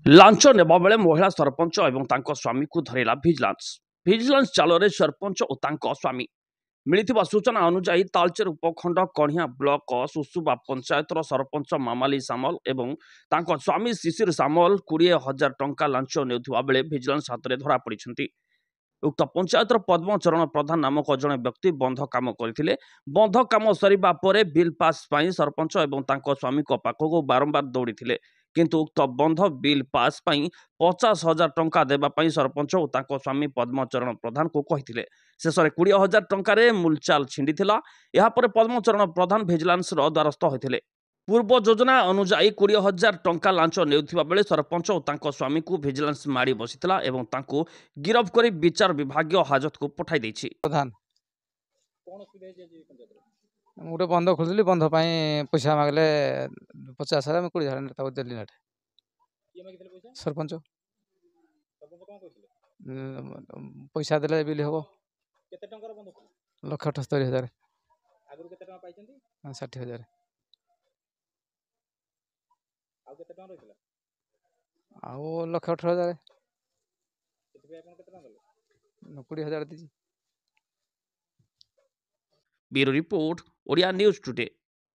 Launch नेबा बेले महिला सरपंच और तांको स्वामी को धरला भिजिलांस जाल सरपंच और तांको स्वामी मिलिथिबा सूचना अनुसार तालचेर उपखंड कणिया ब्लॉक सुसुबा पंचायतर सरपंच मामाली सामल एवं तांको स्वामी शिशिर सामल 20,000 टंका लांच नेउथिबा बेले भिजिलांस हाथ में धरा पड़िछन्ति। उक्त पंचायतर पद्मचरण प्रधान नामक जड़े व्यक्ति बंध काम करथिले। बंध काम सरिबा परे बिल पास पाई सरपंच एवं तांको स्वामी को पाखको बारंबार दौड़ीथिले, किंतु उक्त बंध बिल पास पाई 50,000 टंका देबा पाई सरपंच और तांको स्वामी पद्मचरण प्रधान को कहिथिले। शेष में 20,000 टंकार मूलचाल छिंडिथिला। या परे पद्मचरण प्रधान भिजिलांस द्वारस्थ होइथिले। पूर्व योजना अनुसार 20,000 टंका लांच नेउथिबा बेले सरपंच और तांको स्वामी को भिजिलांस माड़ी बसिथिला एवं तांको गिरफ करी विचार विभागीय हाजत को पठाई दैछि। प्रधान गोटे बंध खोलुली बंध पैसा मागले 50,000 20,000 देली सरपंच पैसा देले बिल हम 1,78,000 60,000 आउ 1,18,000 20,000 दी। Bureau report, Odia news today.